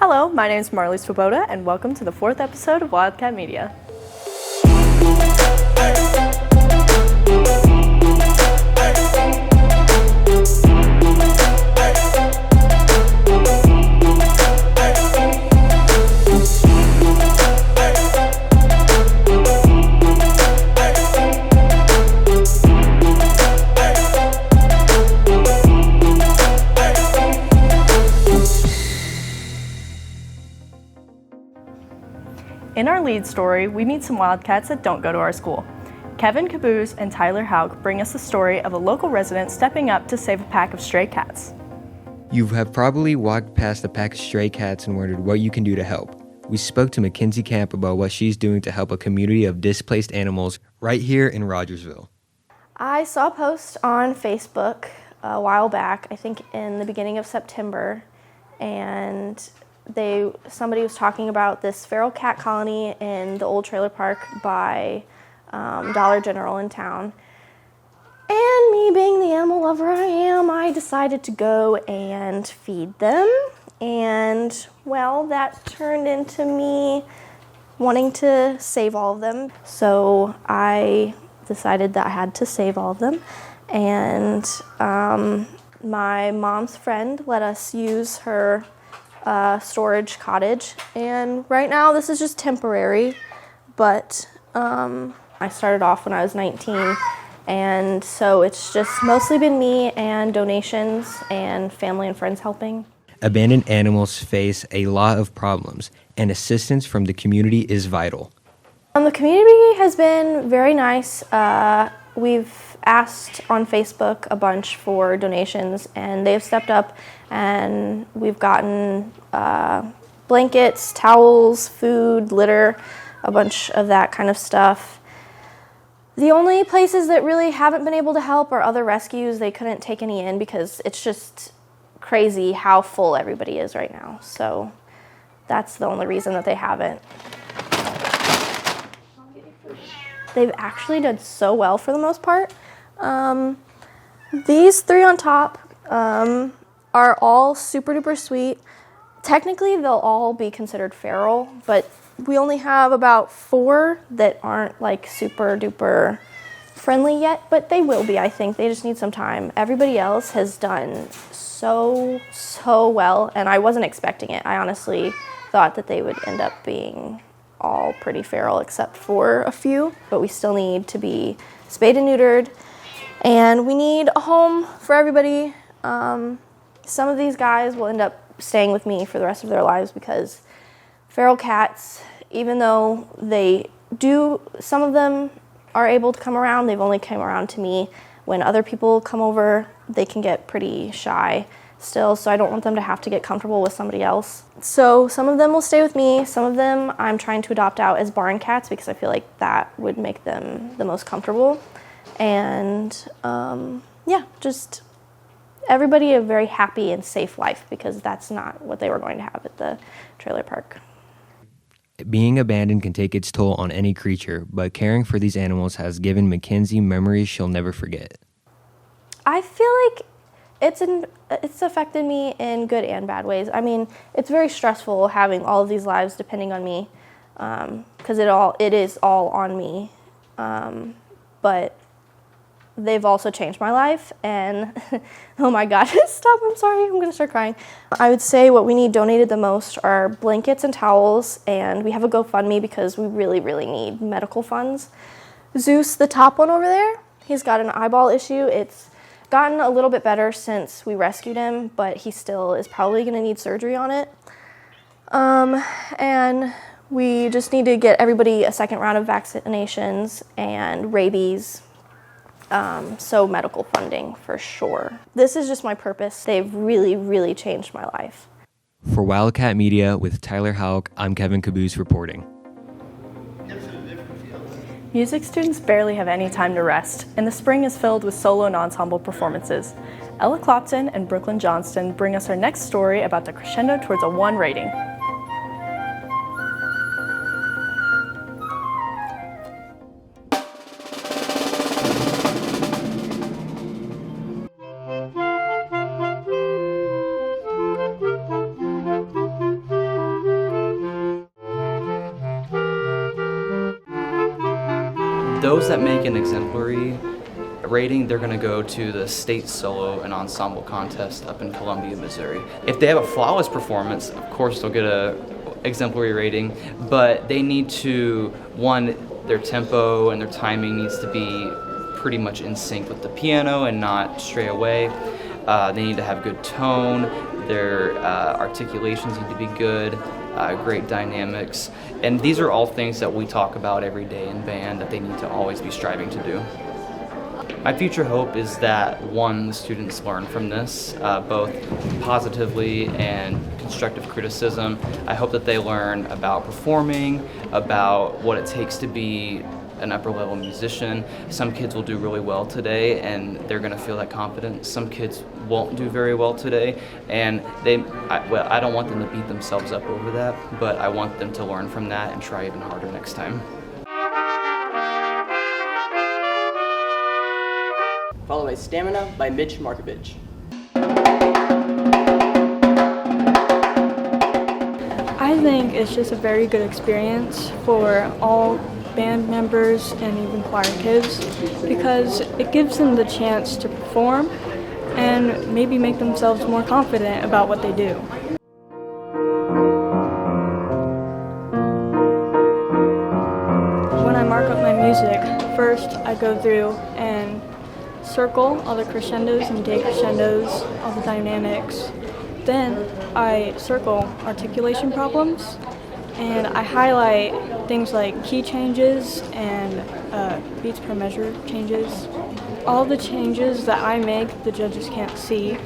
Hello, my name is Marley Swoboda, and welcome to the 4th episode of Wildcat Media. In our lead story, we meet some Wildcats that don't go to our school. Kevin Caboose and Tyler Hauk bring us the story of a local resident stepping up to save a pack of stray cats. You have probably walked past a pack of stray cats and wondered what you can do to help. We spoke to Mackenzie Camp about what she's doing to help a community of displaced animals right here in Rogersville. I saw a post on Facebook a while back, I think in the beginning of September, and somebody was talking about this feral cat colony in the old trailer park by Dollar General in town. And me being the animal lover I am, I decided to go and feed them. And, well, that turned into me wanting to save all of them. So I decided that I had to save all of them. And my mom's friend let us use her storage cottage, and right now this is just temporary, but I started off when I was 19, and so it's just mostly been me and donations and family and friends helping. Abandoned animals face a lot of problems, and assistance from the community is vital. The community has been very nice. We've asked on Facebook a bunch for donations, and they've stepped up, and we've gotten blankets, towels, food, litter, a bunch of that kind of stuff. The only places that really haven't been able to help are other rescues. They couldn't take any in because it's just crazy how full everybody is right now. So that's the only reason that they haven't. They've actually done so well for the most part. These three on top are all super duper sweet. Technically, they'll all be considered feral, but we only have about 4 that aren't like super duper friendly yet, but they will be, I think. They just need some time. Everybody else has done so well, and I wasn't expecting it. I honestly thought that they would end up being all pretty feral except for a few, but we still need to be spayed and neutered, and we need a home for everybody. Some of these guys will end up staying with me for the rest of their lives because feral cats, even though some of them are able to come around, they've only come around to me. When other people come over, they can get pretty shy still, so I don't want them to have to get comfortable with somebody else. So some of them will stay with me. Some of them I'm trying to adopt out as barn cats because I feel like that would make them the most comfortable. And just everybody a very happy and safe life, because that's not what they were going to have at the trailer park. Being abandoned can take its toll on any creature, but caring for these animals has given Mackenzie memories she'll never forget. I feel like it's affected me in good and bad ways. I mean, it's very stressful having all of these lives depending on me, because it is all on me. But they've also changed my life, and oh my God, stop, I'm sorry, I'm gonna start crying. I would say what we need donated the most are blankets and towels, and we have a GoFundMe because we really, really need medical funds. Zeus, the top one over there, he's got an eyeball issue. It's gotten a little bit better since we rescued him, but he still is probably gonna need surgery on it. And we just need to get everybody a second round of vaccinations and rabies. So medical funding for sure. This is just my purpose. They've really, really changed my life. For Wildcat Media with Tyler Hauk, I'm Kevin Caboose reporting. Music students barely have any time to rest, and the spring is filled with solo and ensemble performances. Ella Clopton and Brooklyn Johnston bring us our next story about the crescendo towards a 1 rating. Those that make an exemplary rating, they're going to go to the state solo and ensemble contest up in Columbia, Missouri. If they have a flawless performance, of course they'll get a exemplary rating, but they need to, one, their tempo and their timing needs to be pretty much in sync with the piano and not stray away. They need to have good tone, their articulations need to be good, great dynamics, and these are all things that we talk about every day in band that they need to always be striving to do. My future hope is that, one, the students learn from this, both positively and constructive criticism. I hope that they learn about performing, about what it takes to be an upper level musician. Some kids will do really well today and they're going to feel that confidence. Some kids won't do very well today, and I don't want them to beat themselves up over that, but I want them to learn from that and try even harder next time. Followed by Stamina by Mitch Markovich. I think it's just a very good experience for all band members and even choir kids because it gives them the chance to perform and maybe make themselves more confident about what they do. When I mark up my music, first I go through and circle all the crescendos and decrescendos, all the dynamics. Then I circle articulation problems and I highlight things like key changes and beats per measure changes. All the changes that I make, the judges can't see,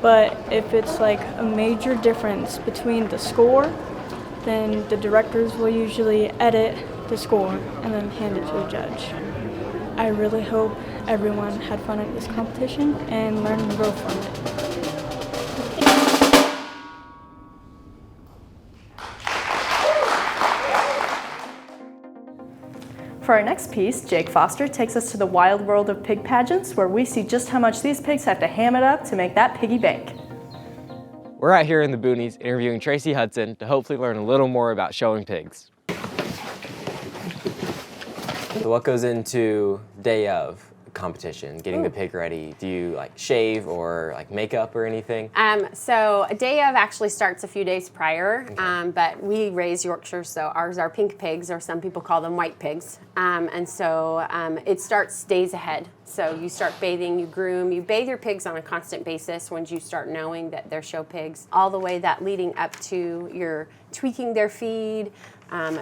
but if it's like a major difference between the score, then the directors will usually edit the score and then hand it to the judge. I really hope everyone had fun at this competition and learned and grow from it. For our next piece, Jake Foster takes us to the wild world of pig pageants, where we see just how much these pigs have to ham it up to make that piggy bank. We're out here in the boonies interviewing Tracy Hudson to hopefully learn a little more about showing pigs. So what goes into day of competition, getting the pig ready? Do you like shave or like makeup or anything? So a day of actually starts a few days prior, but we raise Yorkshires, so ours are pink pigs, or some people call them white pigs. And so it starts days ahead. So you start bathing, you groom, you bathe your pigs on a constant basis once you start knowing that they're show pigs, all the way that leading up to you're tweaking their feed.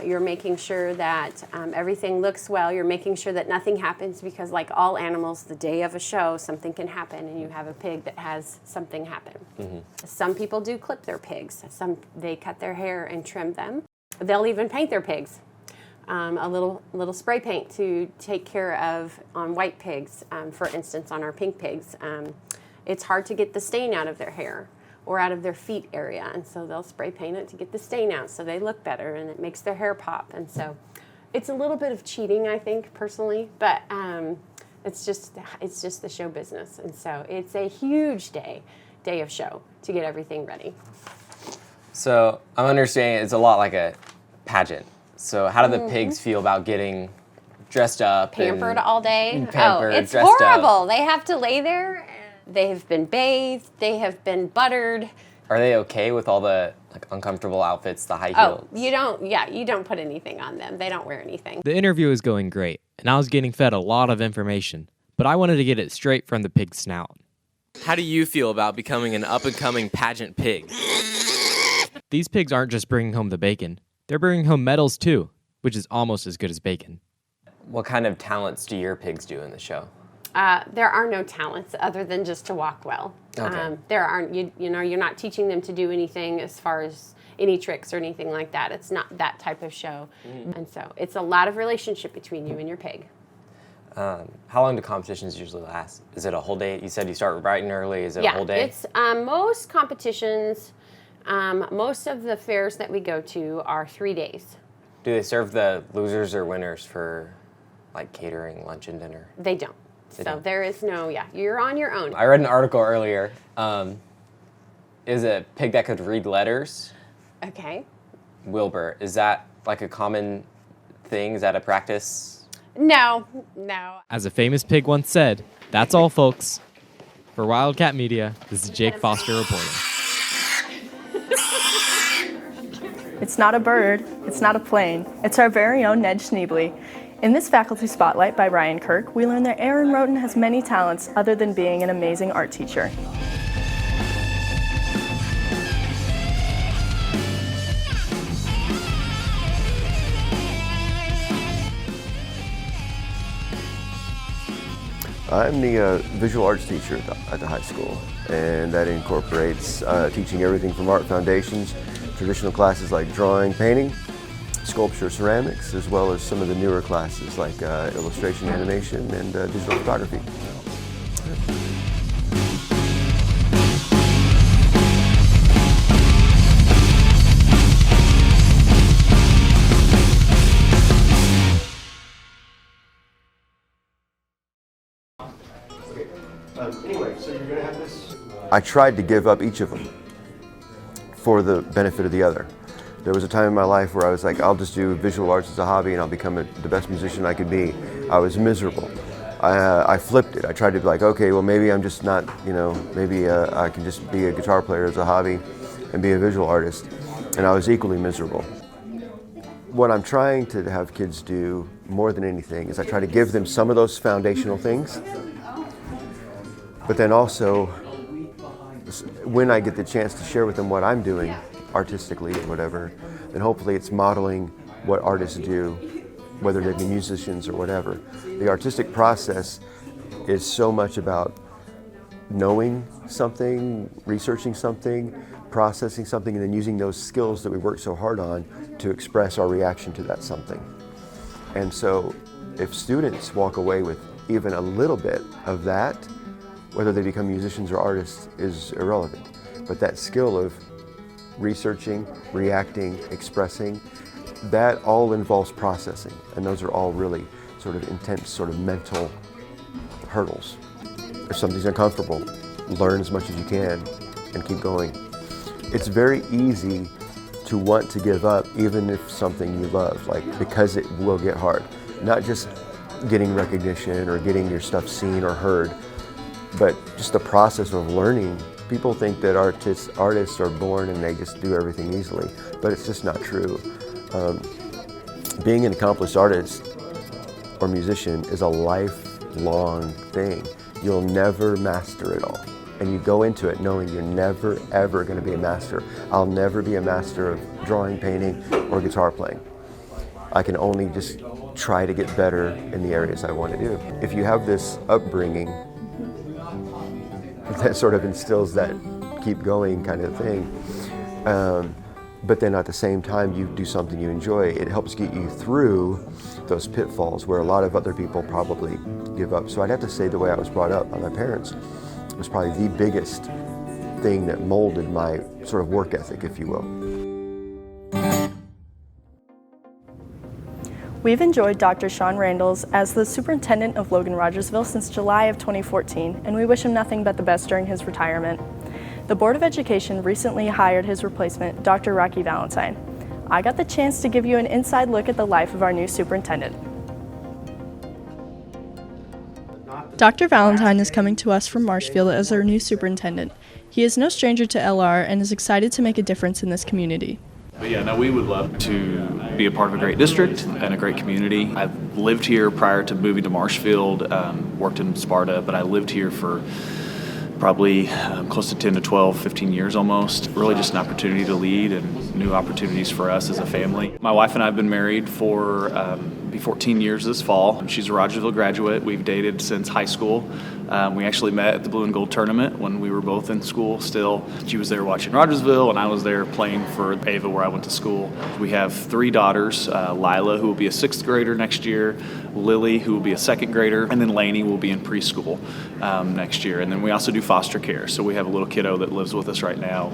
You're making sure that everything looks well. You're making sure that nothing happens, because like all animals, the day of a show, something can happen and you have a pig that has something happen. Mm-hmm. Some people do clip their pigs. Some, they cut their hair and trim them. They'll even paint their pigs. A little spray paint to take care of on white pigs. For instance, on our pink pigs, it's hard to get the stain out of their hair or out of their feet area, and so they'll spray paint it to get the stain out so they look better and it makes their hair pop. And so it's a little bit of cheating, I think, personally, but it's just the show business. And so it's a huge day of show to get everything ready. So I'm understanding it's a lot like a pageant. So how do the pigs feel about getting dressed up? Pampered all day? Pampered, it's dressed horrible. up. They have to lay there. They have been bathed. They have been buttered. Are they okay with all the like uncomfortable outfits, the high heels? Oh, you don't put anything on them. They don't wear anything. The interview was going great, and I was getting fed a lot of information, but I wanted to get it straight from the pig's snout. How do you feel about becoming an up-and-coming pageant pig? These pigs aren't just bringing home the bacon. They're bringing home medals too, which is almost as good as bacon. What kind of talents do your pigs do in the show? There are no talents other than just to walk well. Okay. There aren't, you're not teaching them to do anything as far as any tricks or anything like that. It's not that type of show. Mm-hmm. And so it's a lot of relationship between you and your pig. How long do competitions usually last? Is it a whole day? You said you start bright and early. Is it a whole day? It's most competitions, most of the fairs that we go to are 3 days. Do they serve the losers or winners for like catering, lunch and dinner? They don't. So there is no, you're on your own. I read an article earlier. Is a pig that could read letters? Okay. Wilbur, is that like a common thing? Is that a practice? No. As a famous pig once said, that's all, folks. For Wildcat Media, this is Jake Foster reporting. It's not a bird, it's not a plane, it's our very own Ned Schneebly. In this Faculty Spotlight by Ryan Kirk, we learn that Aaron Roten has many talents other than being an amazing art teacher. I'm the visual arts teacher at the high school, and that incorporates teaching everything from art foundations, traditional classes like drawing, painting, sculpture, ceramics, as well as some of the newer classes like illustration, animation, and digital photography. I tried to give up each of them for the benefit of the other. There was a time in my life where I was like, I'll just do visual arts as a hobby and I'll become the best musician I could be. I was miserable. I flipped it. I tried to be like, okay, well maybe I'm just not, maybe I can just be a guitar player as a hobby and be a visual artist. And I was equally miserable. What I'm trying to have kids do more than anything is I try to give them some of those foundational things, but then also when I get the chance to share with them what I'm doing artistically or whatever, then hopefully it's modeling what artists do, whether they be musicians or whatever. The artistic process is so much about knowing something, researching something, processing something, and then using those skills that we work so hard on to express our reaction to that something. And so if students walk away with even a little bit of that, whether they become musicians or artists is irrelevant. But that skill of researching, reacting, expressing, that all involves processing. And those are all really sort of intense, sort of mental hurdles. If something's uncomfortable, learn as much as you can and keep going. It's very easy to want to give up even if something you love, because it will get hard. Not just getting recognition or getting your stuff seen or heard, but just the process of learning. People think that artists are born and they just do everything easily, but it's just not true. Being an accomplished artist or musician is a lifelong thing. You'll never master it all. And you go into it knowing you're never, ever going to be a master. I'll never be a master of drawing, painting, or guitar playing. I can only just try to get better in the areas I want to do. If you have this upbringing that sort of instills that keep going kind of thing, but then at the same time you do something you enjoy, it helps get you through those pitfalls where a lot of other people probably give up. So I'd have to say the way I was brought up by my parents was probably the biggest thing that molded my sort of work ethic, if you will. We've enjoyed Dr. Sean Randles as the superintendent of Logan Rogersville since July of 2014, and we wish him nothing but the best during his retirement. The Board of Education recently hired his replacement, Dr. Rocky Valentine. I got the chance to give you an inside look at the life of our new superintendent. Dr. Valentine is coming to us from Marshfield as our new superintendent. He is no stranger to LR and is excited to make a difference in this community. But yeah, no, we would love to be a part of a great district and a great community. I've lived here prior to moving to Marshfield, worked in Sparta, but I lived here for probably close to 10 to 12, 15 years almost. Really just an opportunity to lead and new opportunities for us as a family. My wife and I have been married for be 14 years this fall. She's a Rogersville graduate. We've dated since high school. We actually met at the Blue and Gold tournament when we were both in school still. She was there watching Rogersville and I was there playing for Ava where I went to school. We have 3 daughters, Lila, who will be a 6th grader next year, Lily, who will be a 2nd grader, and then Lainey will be in preschool next year. And then we also do foster care. So we have a little kiddo that lives with us right now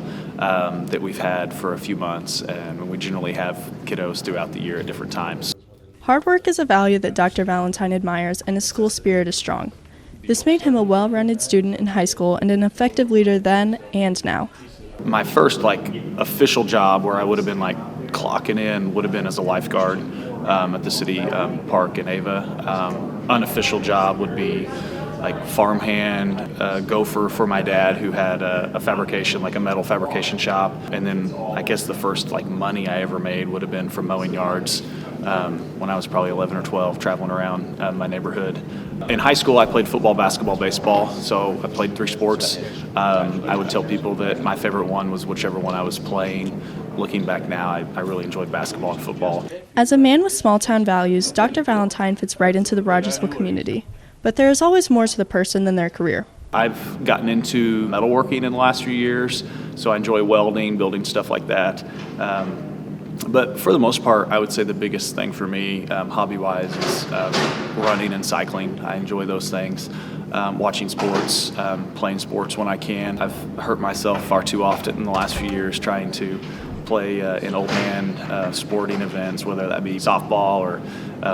that we've had for a few months, and we generally have kiddos throughout the year at different times. Hard work is a value that Dr. Valentine admires, and his school spirit is strong. This made him a well-rounded student in high school and an effective leader then and now. My first official job where I would have been clocking in would have been as a lifeguard. at the city park in Ava. Unofficial job would be like farmhand, gopher for my dad, who had a fabrication, like a metal fabrication shop. And then I guess the first like money I ever made would have been from mowing yards when I was probably 11 or 12, traveling around my neighborhood. In high school, I played football, basketball, baseball, so I played 3 sports. I would tell people that my favorite one was whichever one I was playing. Looking back now, I really enjoyed basketball and football. As a man with small-town values, Dr. Valentine fits right into the Rogersville community. But there is always more to the person than their career. I've gotten into metalworking in the last few years, so I enjoy welding, building stuff like that. But for the most part, I would say the biggest thing for me, hobby-wise, is running and cycling. I enjoy those things. Watching sports, playing sports when I can. I've hurt myself far too often in the last few years trying to play in old man sporting events, whether that be softball or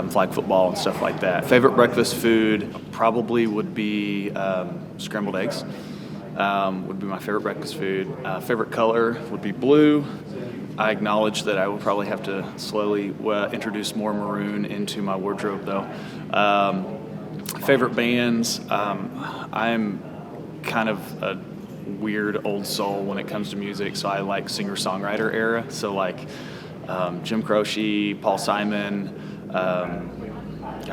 flag football and stuff like that. Favorite breakfast food probably would be scrambled eggs. Would be my favorite breakfast food. Favorite color would be blue. I acknowledge that I will probably have to slowly introduce more maroon into my wardrobe, though. Favorite bands, I'm kind of a weird old soul when it comes to music, so I like singer-songwriter era. So like Jim Croce, Paul Simon,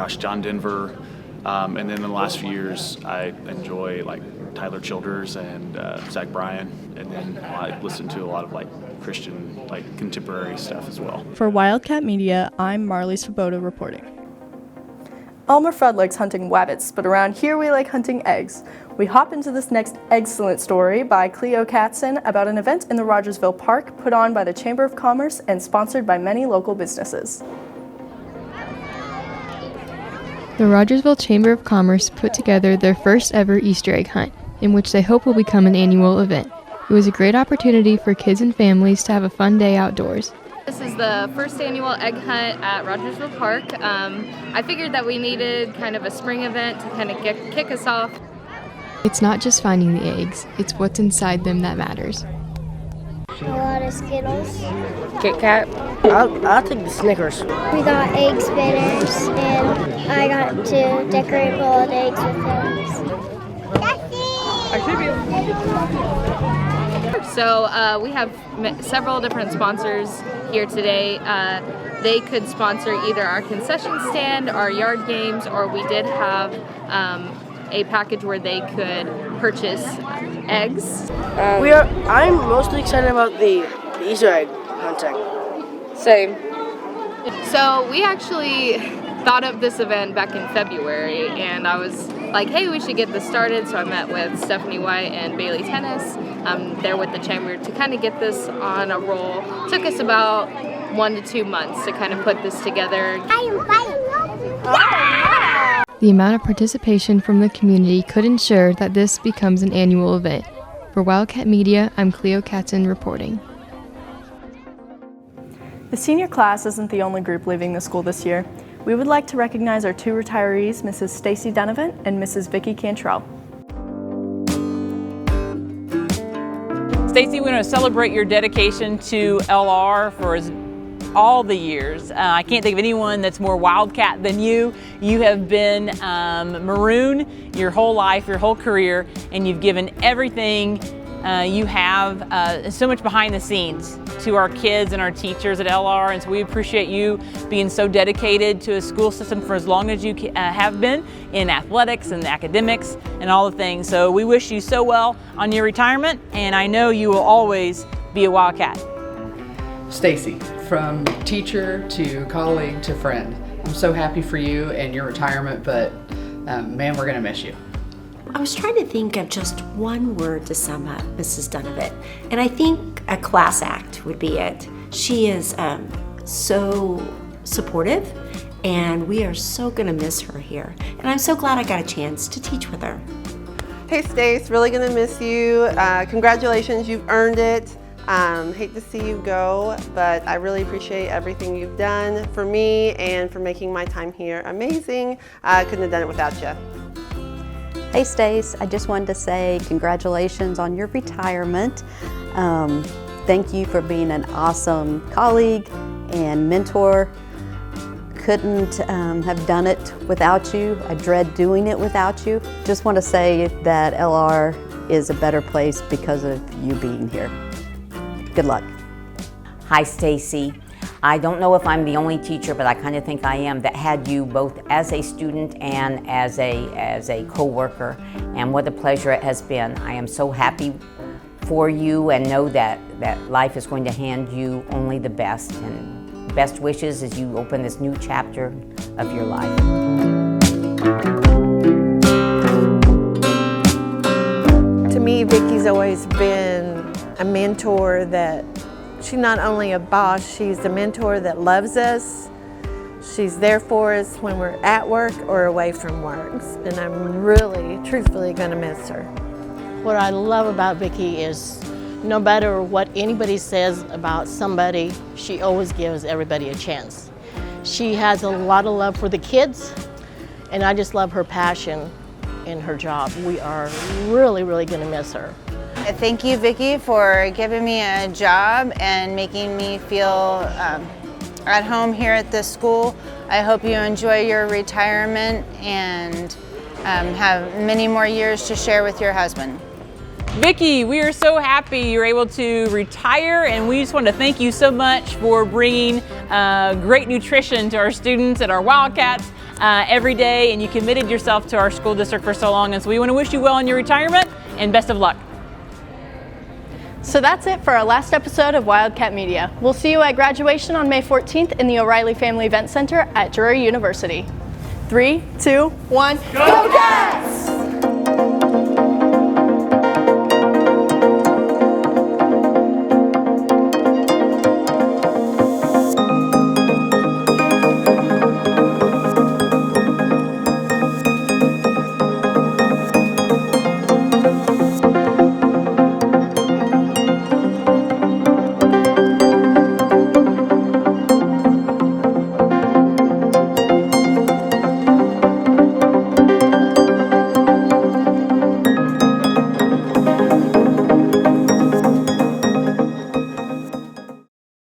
John Denver, and then in the last few years I enjoy like Tyler Childers and Zach Bryan, and then I listen to a lot of like Christian, like contemporary stuff as well. For Wildcat Media, I'm Marley Svoboda reporting. Elmer Fudd likes hunting wabbits, but around here we like hunting eggs. We hop into this next excellent story by Cleo Katzen about an event in the Rogersville Park put on by the Chamber of Commerce and sponsored by many local businesses. The Rogersville Chamber of Commerce put together their first ever Easter egg hunt, in which they hope will become an annual event. It was a great opportunity for kids and families to have a fun day outdoors. This is the first annual egg hunt at Rogersville Park. I figured that we needed kind of a spring event to kind of kick us off. It's not just finding the eggs, it's what's inside them that matters. A lot of Skittles. Kit Kat. I'll take the Snickers. We got egg spinners, and I got to decorate boiled eggs with those. So we have several different sponsors here today. They could sponsor either our concession stand, our yard games, or we did have a package where they could purchase eggs. I'm mostly excited about the Easter egg hunting. Same. So we actually thought of this event back in February, and I was like, hey, we should get this started. So I met with Stephanie White and Bailey Tennis. They're with the Chamber to kind of get this on a roll. Took us about 1 to 2 months to kind of put this together. The amount of participation from the community could ensure that this becomes an annual event. For Wildcat Media, I'm Cleo Katzen reporting. The senior class isn't the only group leaving the school this year. We would like to recognize our 2 retirees, Mrs. Stacy Donovan and Mrs. Vicki Cantrell. Stacy, we want to celebrate your dedication to LR for all the years. I can't think of anyone that's more Wildcat than you. You have been Maroon your whole life, your whole career, and you've given everything you have so much behind the scenes to our kids and our teachers at LR, and so we appreciate you being so dedicated to a school system for as long as you have been in athletics and academics and all the things. So we wish you so well on your retirement, and I know you will always be a Wildcat. Stacy, from teacher to colleague to friend, I'm so happy for you and your retirement, but man, we're gonna miss you. I was trying to think of just one word to sum up Mrs. Donovan, and I think a class act would be it. She is so supportive, and we are so gonna miss her here. And I'm so glad I got a chance to teach with her. Hey Stace, really gonna miss you. Congratulations, you've earned it. Hate to see you go, but I really appreciate everything you've done for me and for making my time here amazing. I couldn't have done it without you. Hey Stace, I just wanted to say congratulations on your retirement. Thank you for being an awesome colleague and mentor. couldn't have done it without you. I dread doing it without you. Just want to say that LR is a better place because of you being here. Good luck. Hi, Stacy. I don't know if I'm the only teacher, but I kind of think I am, that had you both as a student and as a co-worker, and what a pleasure it has been. I am so happy for you and know that life is going to hand you only the best, and best wishes as you open this new chapter of your life. To me, Vicky's always been a mentor that she's not only a boss, she's a mentor that loves us. She's there for us when we're at work or away from work. And I'm really, truthfully going to miss her. What I love about Vicky is no matter what anybody says about somebody, she always gives everybody a chance. She has a lot of love for the kids, and I just love her passion in her job. We are really, really going to miss her. Thank you, Vicki, for giving me a job and making me feel at home here at this school. I hope you enjoy your retirement and have many more years to share with your husband. Vicki, we are so happy you're able to retire, and we just want to thank you so much for bringing great nutrition to our students and our Wildcats every day, and you committed yourself to our school district for so long, and so we want to wish you well in your retirement and best of luck. So that's it for our last episode of Wildcat Media. We'll see you at graduation on May 14th in the O'Reilly Family Event Center at Drury University. 3, 2, 1, go Cats!